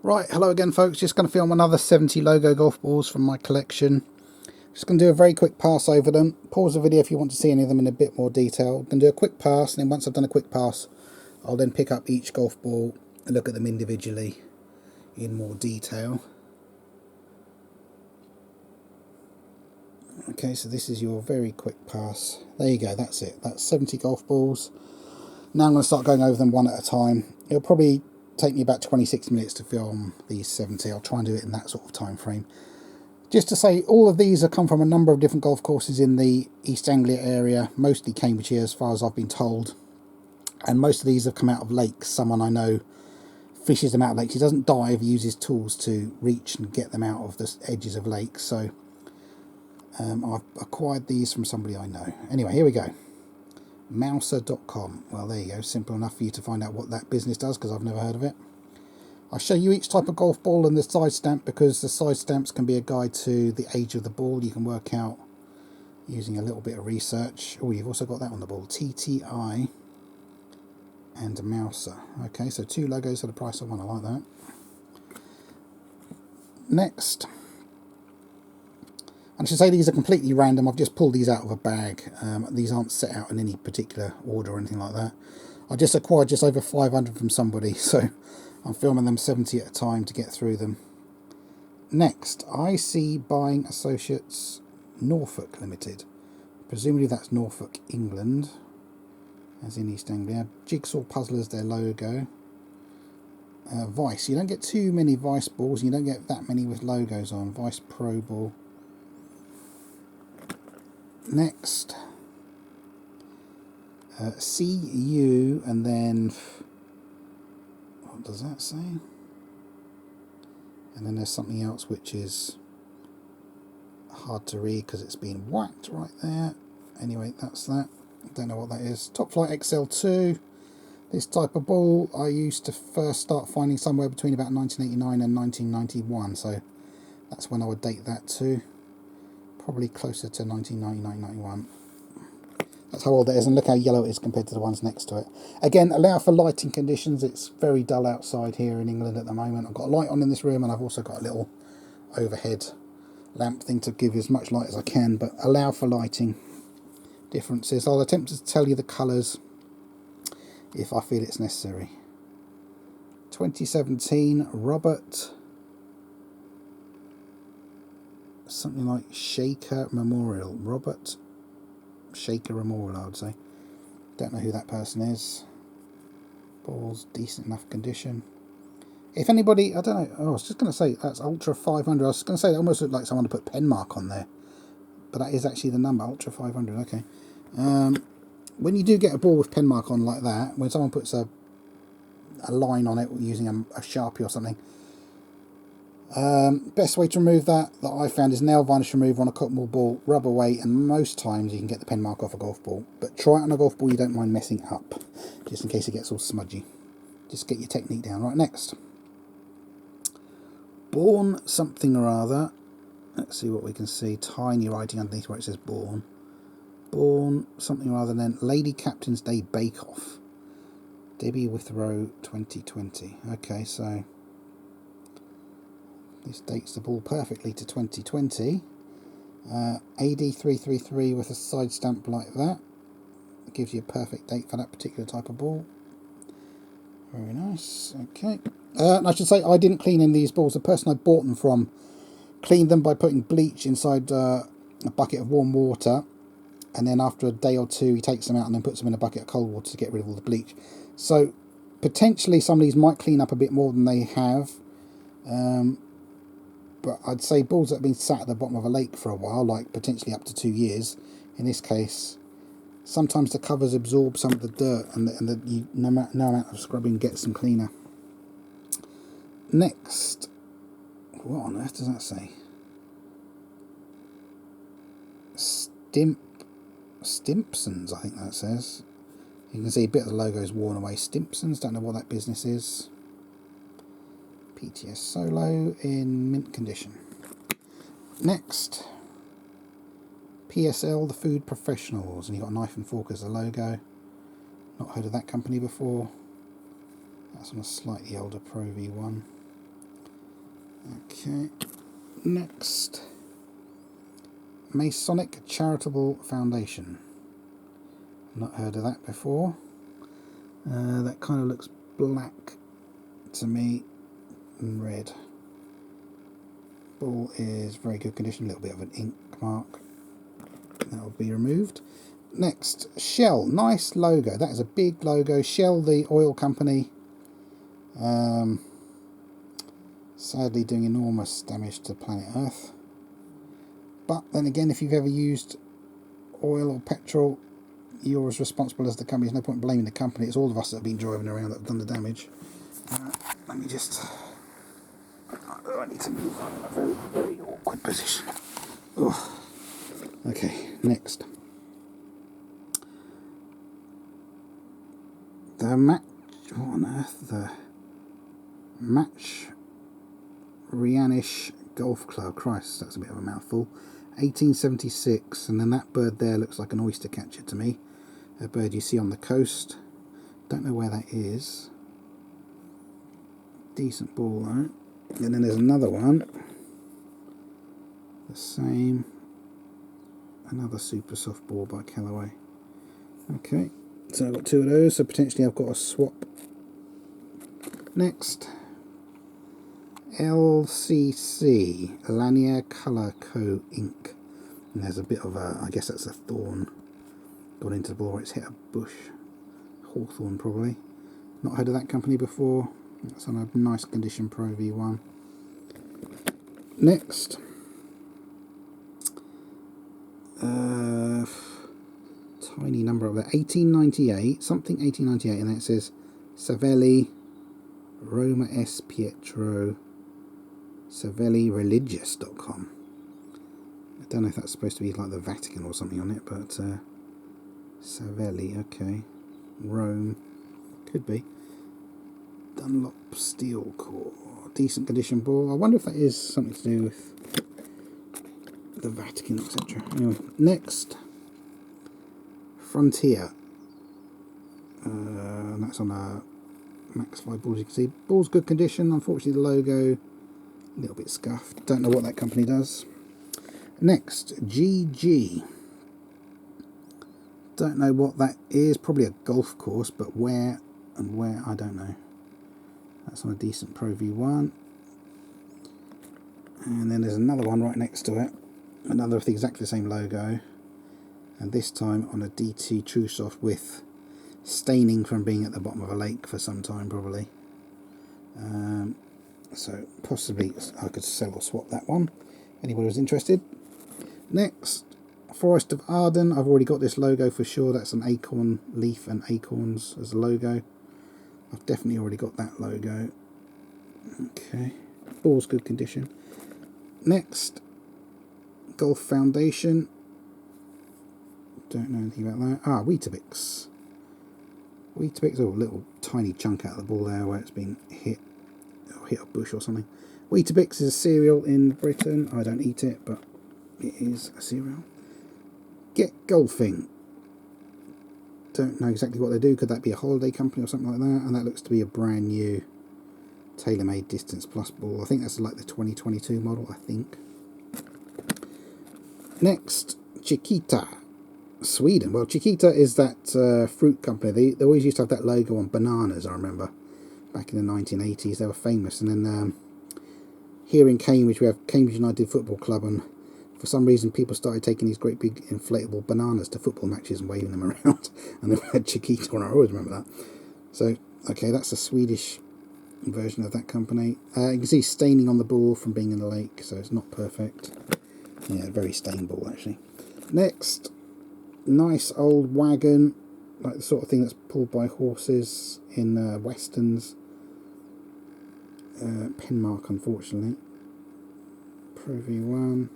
Right, hello again folks, just going to film another 70 logo golf balls from my collection. Just going to do a very quick pass over them. Pause the video if you want to see any of them in a bit more detail. I'm going to do a quick pass, and then once I've done a quick pass, I'll then pick up each golf ball and look at them individually in more detail. Okay, so this is your very quick pass. There you go, that's it. That's 70 golf balls. Now I'm going to start going over them one at a time. It'll probably take me about 26 minutes to film these 70. I'll try and do it in that sort of time frame. Just to say, all of these have come from a number of different golf courses in the East Anglia area, mostly Cambridgeshire as far as I've been told. And most of these have come out of lakes. Someone I know fishes them out of lakes. He doesn't dive, he uses tools to reach and get them out of the edges of lakes. So I've acquired these from somebody I know. Anyway, here we go. Mouser.com. Well, there you go. Simple enough for you to find out what that business does, because I've never heard of it. I'll show you each type of golf ball and the side stamp, because the side stamps can be a guide to the age of the ball. You can work out using a little bit of research. Oh, you've also got that on the ball. TTI and a Mouser. Okay, so two logos for the price of one. I like that. Next. I should say these are completely random. I've just pulled these out of a bag. These aren't set out in any particular order or anything like that. I just acquired just over 500 from somebody, so I'm filming them 70 at a time to get through them. Next, IC Buying Associates Norfolk Limited. Presumably that's Norfolk, England, as in East Anglia. Jigsaw Puzzlers, their logo. Vice. You don't get too many Vice balls. You don't get that many with logos on. Vice Pro Ball. Next, CU, and then what does that say? And then there's something else which is hard to read because it's been whacked right there. Anyway, that's that. Don't know what that is. Top Flight XL2. This type of ball I used to first start finding somewhere between about 1989 and 1991, so that's when I would date that to. Probably closer to 1999-91. That's how old it is, and look how yellow it is compared to the ones next to it. Again, allow for lighting conditions. It's very dull outside here in England at the moment. I've got a light on in this room, and I've also got a little overhead lamp thing to give as much light as I can, but allow for lighting differences. I'll attempt to tell you the colours if I feel it's necessary. 2017 Robert, something like Shaker Memorial. Robert Shaker Memorial, I would say. Don't know who that person is. Ball's decent enough condition. If anybody, I don't know, I was just going to say that's Ultra 500. I was going to say that almost looked like someone to put pen mark on there. But that is actually the number, Ultra 500, okay. When you do get a ball with pen mark on like that, when someone puts a line on it using a Sharpie or something, best way to remove that I found is nail varnish remover on a cotton ball, rub away, and most times you can get the pen mark off a golf ball. But try it on a golf ball you don't mind messing up, just in case it gets all smudgy. Just get your technique down. Right, next. Born something or other. Let's see what we can see. Tiny writing underneath where it says Born. Born something or other, then Lady Captain's Day Bake Off. Debbie Withrow 2020. Okay, so this dates the ball perfectly to 2020. AD333 with a side stamp like that. It gives you a perfect date for that particular type of ball. Very nice. Okay. And I should say I didn't clean in these balls. The person I bought them from cleaned them by putting bleach inside a bucket of warm water. And then after a day or two, he takes them out and then puts them in a bucket of cold water to get rid of all the bleach. So potentially some of these might clean up a bit more than they have. But I'd say balls that have been sat at the bottom of a lake for a while, like potentially up to 2 years, in this case, sometimes the covers absorb some of the dirt, and no amount of scrubbing gets them cleaner. Next, what on earth does that say? Stimpsons, I think that says. You can see a bit of the logo is worn away. Stimpsons, don't know what that business is. PTS Solo in mint condition. Next, PSL, the Food Professionals, and you've got a knife and fork as the logo. Not heard of that company before. That's on a slightly older Pro V1. Okay, next, Masonic Charitable Foundation. Not heard of that before. That kind of looks black to me and red. Ball is very good condition, a little bit of an ink mark. That will be removed. Next, Shell, nice logo. That is a big logo. Shell, the oil company. Sadly doing enormous damage to planet Earth. But then again, if you've ever used oil or petrol, you're as responsible as the company. There's no point blaming the company. It's all of us that have been driving around that have done the damage. Let me just... I need to move on in a very, very awkward position. Oh. Okay, next. The match... What on earth? The Match Rianish Golf Club. Christ, that's a bit of a mouthful. 1876, and then that bird there looks like an oyster catcher to me. A bird you see on the coast. Don't know where that is. Decent ball though. And then there's another one. The same. Another super soft ball by Callaway. Okay, so I've got two of those, so potentially I've got a swap. Next. LCC, Lanier Colour Co. Ink. And there's a bit of a, I guess that's a thorn gone into the ball, it's hit a bush. Hawthorn probably. Not heard of that company before. That's on a nice condition Pro V1. Next. Tiny number of that. 1898, something 1898, and then it says Savelli, Roma S. Pietro, SavelliReligious.com. I don't know if that's supposed to be like the Vatican or something on it, but Savelli, okay. Rome, could be. Dunlop steel core, decent condition ball. I wonder if that is something to do with the Vatican, etc. Anyway, next, Frontier. That's on a Max 5 balls. You can see ball's good condition. Unfortunately, the logo a little bit scuffed. Don't know what that company does. Next, GG. Don't know what that is. Probably a golf course, but where and where I don't know. That's on a decent Pro V1. And then there's another one right next to it. Another with exactly the same logo. And this time on a DT True Soft with staining from being at the bottom of a lake for some time probably. So possibly I could sell or swap that one. Anybody who's interested. Next, Forest of Arden. I've already got this logo for sure. That's an acorn leaf and acorns as a logo. I've definitely already got that logo. Okay, ball's good condition. Next, Golf Foundation. Don't know anything about that. Ah, Weetabix. Weetabix, oh, a little tiny chunk out of the ball there where it's been hit, or hit a bush or something. Weetabix is a cereal in Britain. I don't eat it, but it is a cereal. Get Golfing. Don't know exactly what they do. Could that be a holiday company or something like that? And that looks to be a brand new tailor-made Distance Plus ball. I think that's like the 2022 model, I think. Next, Chiquita, Sweden. Well, Chiquita is that fruit company. They always used to have that logo on bananas, I remember. Back in the 1980s, they were famous. And then here in Cambridge, we have Cambridge United Football Club, and for some reason people started taking these great big inflatable bananas to football matches and waving them around. And they had Chiquita on. I always remember that. So, okay, that's a Swedish version of that company. You can see staining on the ball from being in the lake, so it's not perfect. Yeah, very stained ball actually. Next, nice old wagon, like the sort of thing that's pulled by horses in westerns. Pin mark, unfortunately. Pro V1.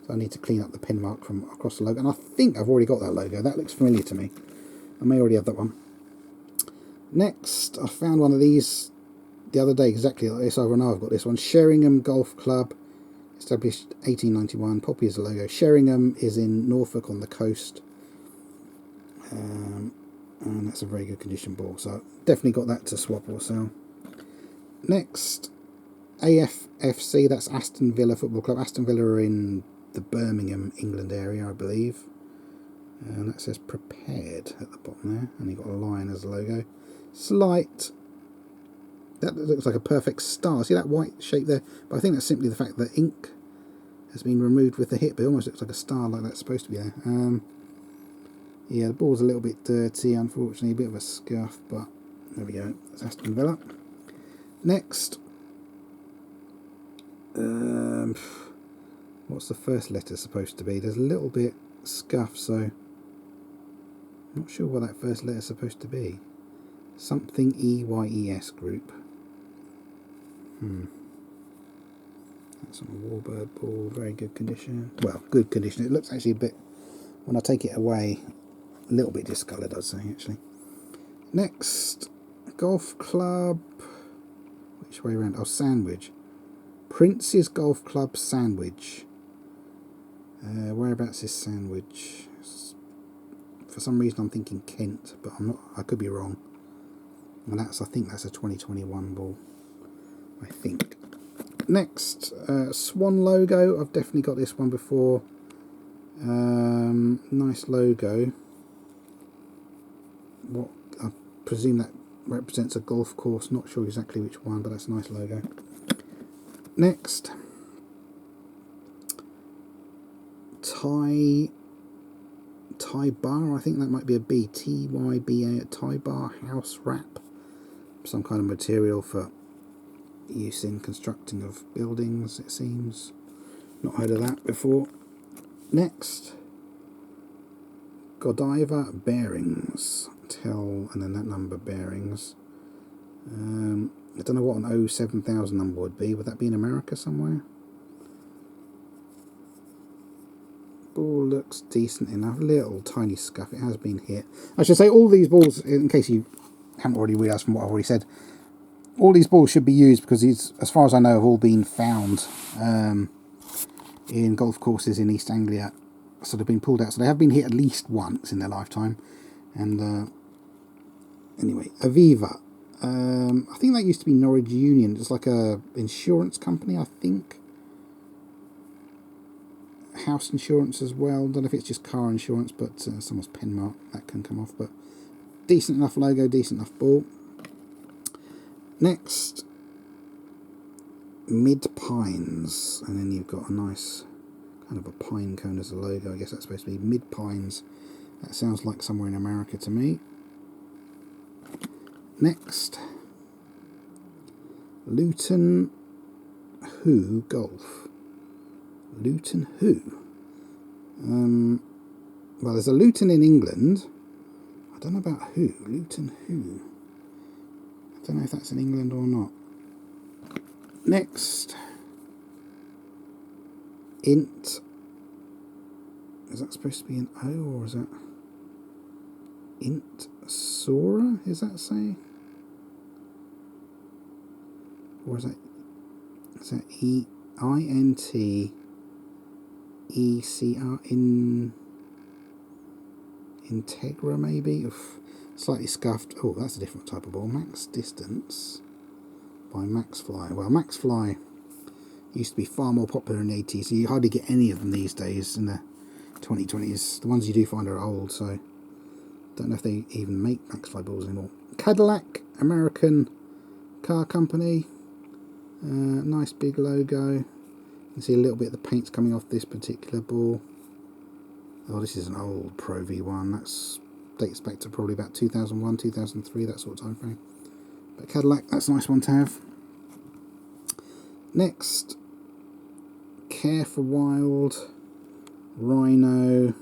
So I need to clean up the pin mark from across the logo, and I think I've already got that logo. That looks familiar to me. I may already have that one. Next, I found one of these the other day, exactly like this. I know I've got this one. Sheringham Golf Club, established 1891. Poppy is the logo. Sheringham is in Norfolk on the coast, and that's a very good condition ball. So definitely got that to swap or sell. Next, AFFC, that's Aston Villa Football Club. Aston Villa are in the Birmingham, England area, I believe. And that says prepared at the bottom there. And you've got a lion as a logo. Slight. That looks like a perfect star. See that white shape there? But I think that's simply the fact that ink has been removed with the hit, but it almost looks like a star like that's supposed to be there. Yeah, the ball's a little bit dirty, unfortunately, a bit of a scuff, but there we go. That's Aston Villa. Next. What's the first letter supposed to be? There's a little bit scuff, so I'm not sure what that first letter is supposed to be. Something EYES group. That's on a Warbird ball, very good condition. Well, good condition. It looks actually a bit, when I take it away, a little bit discoloured, I'd say, actually. Next, golf club. Which way around? Oh, Sandwich. Prince's Golf Club, Sandwich. Whereabouts is Sandwich? For some reason I'm thinking Kent, but I'm not. I could be wrong. And I think that's a 2021 ball. I think. Next, Swan logo. I've definitely got this one before. Nice logo. What I presume that represents a golf course. Not sure exactly which one, but that's a nice logo. Next, Thai Bar. I think that might be a B. TYBA. Thai Bar house wrap. Some kind of material for use in constructing of buildings, it seems. Not heard of that before. Next, Godiva bearings. And then that number bearings. I don't know what an 07000 number would be. Would that be in America somewhere? Ball looks decent enough. Little tiny scuff. It has been hit. I should say all these balls, in case you haven't already realised from what I've already said, all these balls should be used because these, as far as I know, have all been found in golf courses in East Anglia. So they've been pulled out. So they have been hit at least once in their lifetime. And anyway, Aviva. I think that used to be Norwich Union. It's like a insurance company, I think. House insurance as well. Don't know if it's just car insurance, but someone's pen mark that can come off. But decent enough logo, decent enough ball. Next, Mid Pines, and then you've got a nice kind of a pine cone as a logo. I guess that's supposed to be Mid Pines. That sounds like somewhere in America to me. Next, Luton Who Golf. Luton Who? Well, there's a Luton in England. I don't know about who. Luton Who? I don't know if that's in England or not. Next, Int. Is that supposed to be an O, or is that Int Sora? Is that say? Or is that EINTECR in Integra maybe? Oof. Slightly scuffed. Oh, that's a different type of ball. Max Distance by Maxfly. Well, Maxfly used to be far more popular in the 80s, so you hardly get any of them these days in the 2020s. The ones you do find are old, so don't know if they even make Maxfly balls anymore. Cadillac, American car company. Nice big logo. You can see a little bit of the paint's coming off this particular ball. Oh, this is an old Pro V1. That's dates back to probably about 2001, 2003, that sort of time frame. But Cadillac, that's a nice one to have. Next, Care for Wild, Rhino,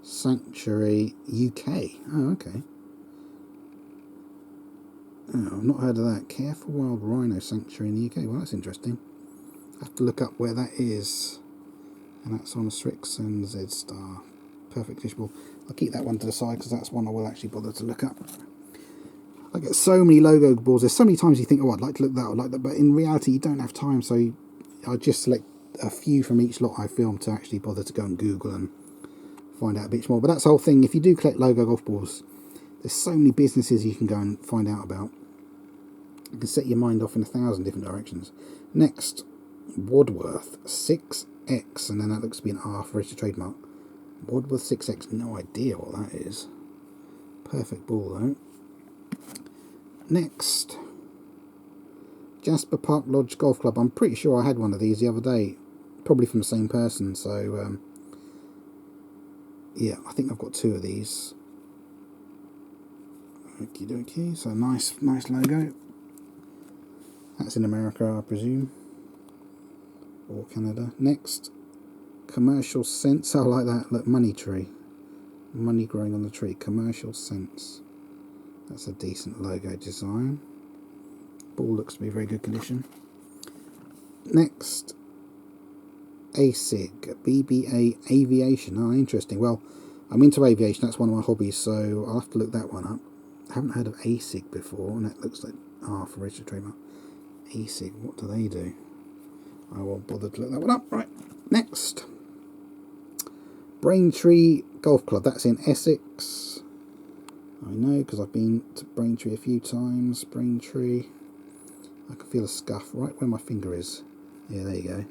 Sanctuary, UK. Oh, okay. Oh, I've not heard of that. Care for Wild Rhino Sanctuary in the UK. Well, that's interesting. I have to look up where that is. And that's on a Strixon Z-Star. Perfect fish ball. I'll keep that one to the side because that's one I will actually bother to look up. I get so many logo balls. There's so many times you think, oh, I'd like to look that, I'd like that. But in reality, you don't have time. So I just select a few from each lot I film to actually bother to go and Google and find out a bit more. But that's the whole thing. If you do collect logo golf balls, there's so many businesses you can go and find out about. You can set your mind off in 1,000 different directions. Next, Wadworth 6X, and then that looks to be an R for registered trademark. Wadworth 6X, no idea what that is. Perfect ball though. Next, Jasper Park Lodge Golf Club. I'm pretty sure I had one of these the other day, probably from the same person. So yeah, I think I've got 2 of these. Okie dokie. So nice logo. That's in America, I presume, or Canada. Next, Commercial Sense. I like that. Look, money tree, money growing on the tree. Commercial Sense. That's a decent logo design. Ball looks to be very good condition. Next, ASIG, BBA Aviation. Oh, interesting. Well, I'm into aviation. That's one of my hobbies, so I'll have to look that one up. I haven't heard of ASIG before, and that looks like R for registered trademark. ASIG, what do they do? I won't bother to look that one up. Right, next, Braintree Golf Club. That's in Essex. I know because I've been to Braintree a few times. Braintree. I can feel a scuff right where my finger is. Yeah, there you go. I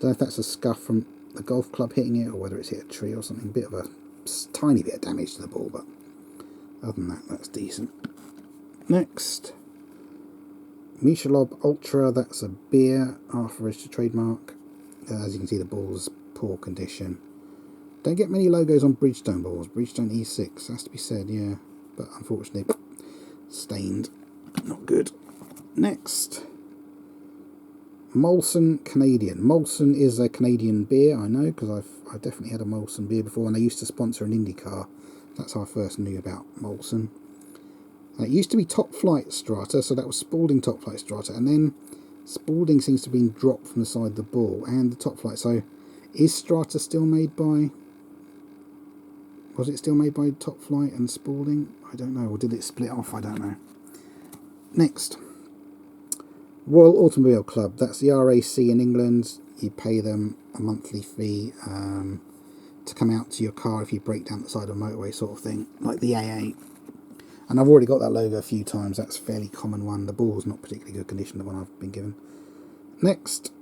don't know if that's a scuff from the golf club hitting it or whether it's hit a tree or something. Bit of a tiny bit of damage to the ball, but other than that, that's decent. Next, Michelob Ultra. That's a beer, R for registered trademark. As you can see, the ball's poor condition. Don't get many logos on Bridgestone balls. Bridgestone E6, has to be said, yeah. But unfortunately, stained. Not good. Next, Molson Canadian. Molson is a Canadian beer, I know, because I've definitely had a Molson beer before, and they used to sponsor an IndyCar. That's how I first knew about Molson. And it used to be Top Flight Strata, so that was Spalding Top Flight Strata, and then Spalding seems to have been dropped from the side of the ball, and the Top Flight. So, is Strata still made by... Was it still made by Top Flight and Spalding? I don't know. Or did it split off? I don't know. Next, Royal Automobile Club. That's the RAC in England. You pay them a monthly fee to come out to your car if you break down the side of a motorway, sort of thing, like the AA. And I've already got that logo a few times. That's a fairly common one. The ball's not particularly good condition, the one I've been given. Next,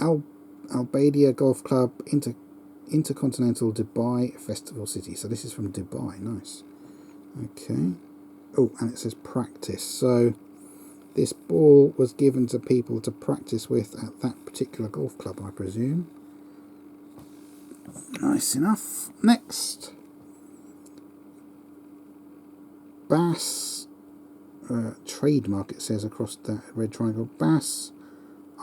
Albadia Golf Club, Intercontinental Dubai Festival City. So this is from Dubai. Nice. Okay. Oh, and it says practice. So this ball was given to people to practice with at that particular golf club, I presume. Nice enough. Next, Bass trademark, it says across the red triangle. Bass,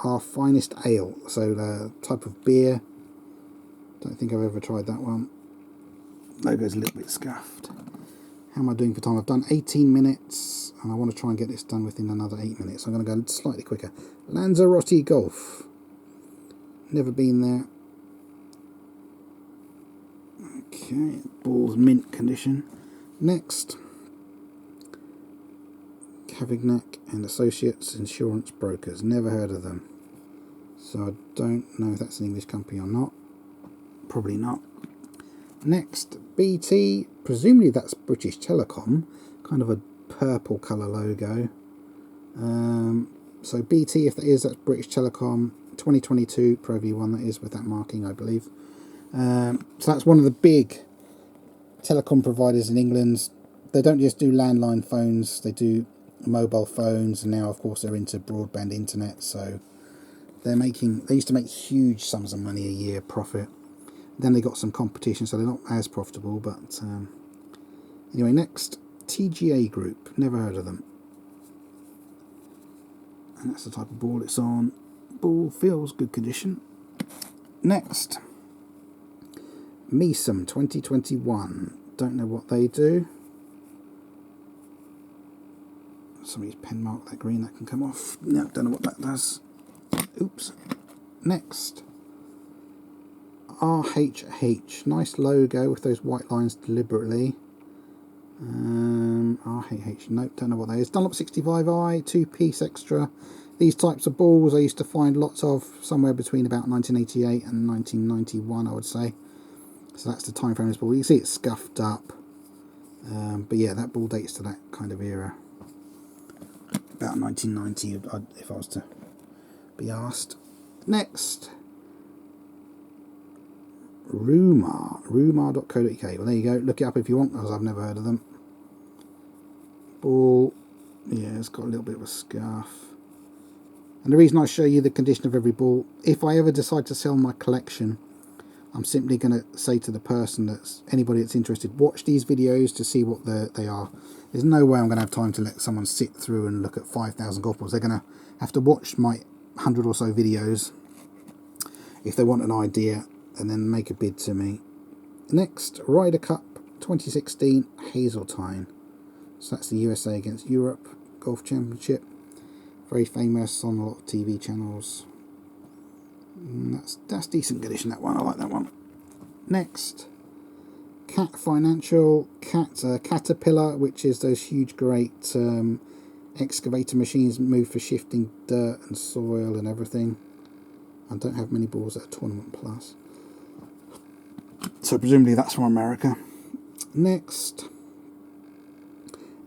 our finest ale. So the type of beer. Don't think I've ever tried that one. Logo's a little bit scuffed. How am I doing for time? I've done 18 minutes, and I want to try and get this done within another 8 minutes. I'm going to go slightly quicker. Lanzarote Golf. Never been there. Okay, ball's mint condition. Next, Cavignac and Associates Insurance Brokers. Never heard of them. So I don't know if that's an English company or not. Probably not. Next, BT. Presumably that's British Telecom. Kind of a purple colour logo. So BT, if that is, that's British Telecom. 2022 Pro V1, that is, with that marking, I believe. So that's one of the big telecom providers in England. They don't just do landline phones, they do mobile phones, and now of course they're into broadband internet. So they used to make huge sums of money a year profit. Then they got some competition, so they're not as profitable. But anyway, next, TGA Group. Never heard of them. And that's the type of ball it's on. Ball feels good condition. Next, Nyse 2021. Don't know what they do. Somebody's pen marked that green. That can come off. No, don't know what that does. Oops. Next, RHH. Nice logo with those white lines deliberately. RHH. Nope, don't know what that is. Dunlop 65i, 2-piece extra. These types of balls I used to find lots of somewhere between about 1988 and 1991, I would say. So that's the time frame of this ball. You can see it's scuffed up. But yeah, that ball dates to that kind of era. about 1990 if I was to be asked. Next, rumar.co.uk. Well, there you go. Look it up if you want, because I've never heard of them. Ball, yeah, it's got a little bit of a scuff. And the reason I show you the condition of every ball, if I ever decide to sell my collection, I'm simply going to say to the person, anybody that's interested, watch these videos to see what they are. There's no way I'm going to have time to let someone sit through and look at 5,000 golf balls. They're going to have to watch my 100 or so videos if they want an idea, and then make a bid to me. Next, Ryder Cup 2016 Hazeltine. So that's the USA against Europe Golf Championship. Very famous on a lot of TV channels. That's decent condition, that one. I like that one. Next, Cat Financial, Caterpillar, which is those huge, great excavator machines moved for shifting dirt and soil and everything. I don't have many balls that are Tournament Plus. So presumably that's from America. Next,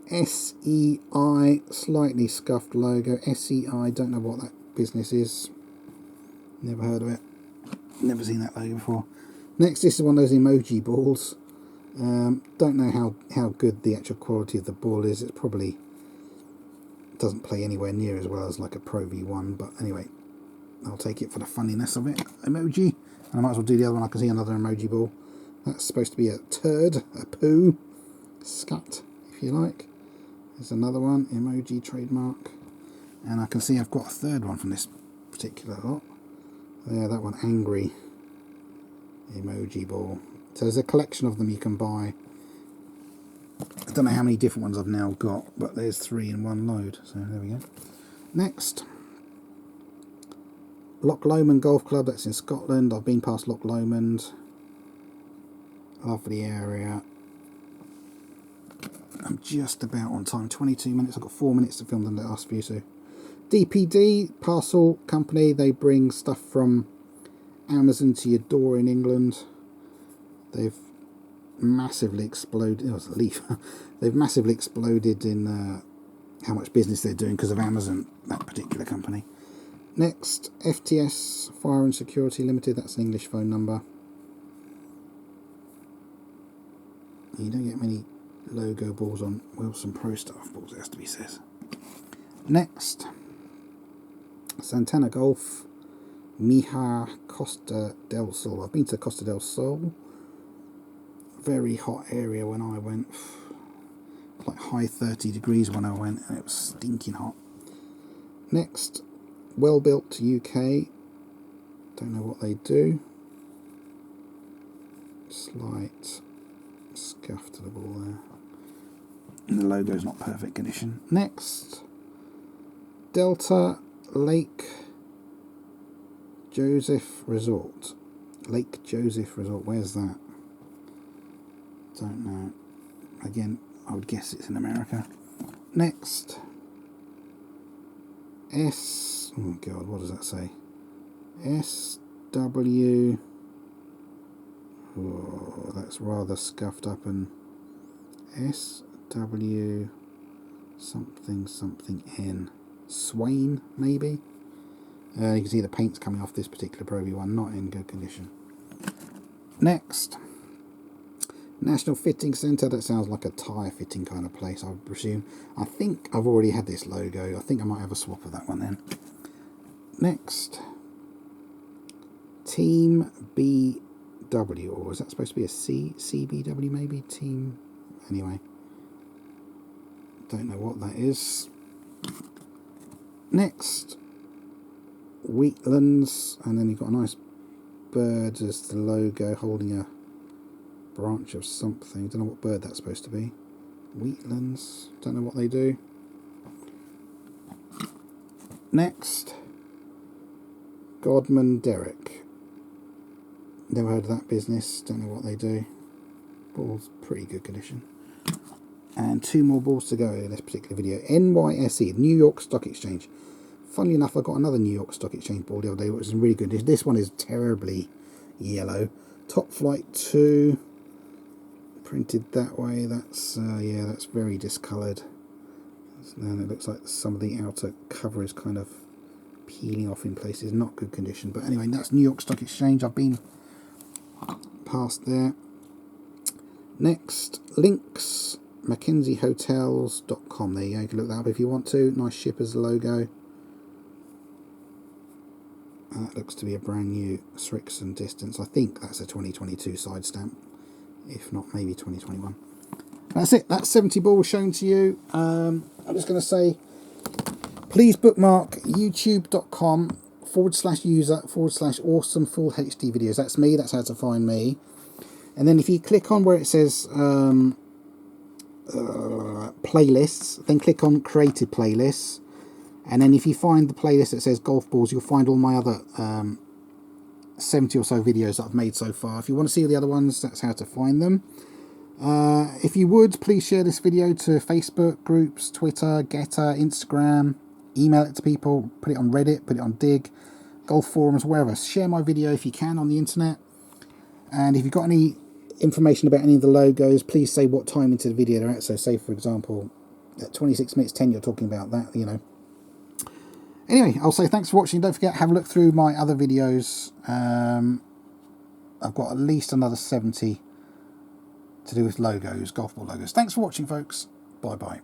SEI, slightly scuffed logo. SEI, don't know what that business is. Never heard of it. Never seen that logo before. Next, this is one of those emoji balls. Don't know how good the actual quality of the ball is. It probably doesn't play anywhere near as well as like a Pro V1, but anyway, I'll take it for the funniness of it. Emoji. And I might as well do the other one. I can see another emoji ball. That's supposed to be a turd, a poo, scat, if you like. There's another one, emoji trademark. And I can see I've got a third one from this particular lot. Yeah, that one, angry emoji ball. So there's a collection of them you can buy. I don't know how many different ones I've now got, but there's 3 in one load. So there we go. Next, Loch Lomond Golf Club, that's in Scotland. I've been past Loch Lomond. Lovely area. I'm just about on time, 22 minutes. I've got 4 minutes to film the last few. So DPD, parcel company, they bring stuff from Amazon to your door in England. They've massively exploded. It was a leaf. They've massively exploded in how much business they're doing because of Amazon, that particular company. Next, FTS Fire and Security Limited. That's an English phone number. You don't get many logo balls on Wilson Pro Staff balls, it has to be said. Next, Santana Golf, Mija Costa del Sol. I've been to Costa del Sol. Very hot area when I went. Like high 30 degrees when I went, and it was stinking hot. Next, Well Built UK. Don't know what they do. Slight scuff to the ball there. And the logo's not perfect condition. Next, Delta Lake Joseph Resort. Lake Joseph Resort, where's that? Don't know. Again, I would guess it's in America. Next, oh god, what does that say? SW, oh, that's rather scuffed up, and SW something N. Swain, maybe? You can see the paint's coming off this particular Pro V1, not in good condition. Next, National Fitting Centre. That sounds like a tyre fitting kind of place, I would presume. I think I've already had this logo. I think I might have a swap of that one then. Next, Team BW, or is that supposed to be a CBW maybe? Team, anyway. Don't know what that is. Next, Wheatlands, and then you've got a nice bird as the logo holding a branch of something. Don't know what bird that's supposed to be. Wheatlands, don't know what they do. Next, Godman Derrick. Never heard of that business, don't know what they do. Ball's pretty good condition. And 2 more balls to go in this particular video. NYSE, New York Stock Exchange. Funnily enough, I got another New York Stock Exchange ball the other day, which is really good. This one is terribly yellow. Top Flight 2, printed that way. That's yeah, that's very discoloured. And it looks like some of the outer cover is kind of peeling off in places, not good condition. But anyway, that's New York Stock Exchange. I've been past there. Next, links, MackenzieHotels.com. There you go, you can look that up if you want to. Nice ship as the logo. That looks to be a brand new Srixon distance. I think that's a 2022 side stamp, if not maybe 2021. That's it, that's 70 balls shown to you. I'm just going to say, please bookmark youtube.com/user/awesome full HD videos. That's me, that's how to find me. And then if you click on where it says playlists, then click on created playlists. And then if you find the playlist that says golf balls, you'll find all my other 70 or so videos that I've made so far. If you want to see the other ones, that's how to find them. If you would, please share this video to Facebook groups, Twitter, Getter, Instagram, email it to people, put it on Reddit, put it on Dig, golf forums, wherever. Share my video if you can on the internet. And if you've got any information about any of the logos, please say what time into the video they're at. So say, for example, at 26 minutes 10, you're talking about that, you know. Anyway, I'll say thanks for watching. Don't forget, have a look through my other videos. I've got at least another 70 to do with logos, golf ball logos. Thanks for watching, folks. Bye-bye.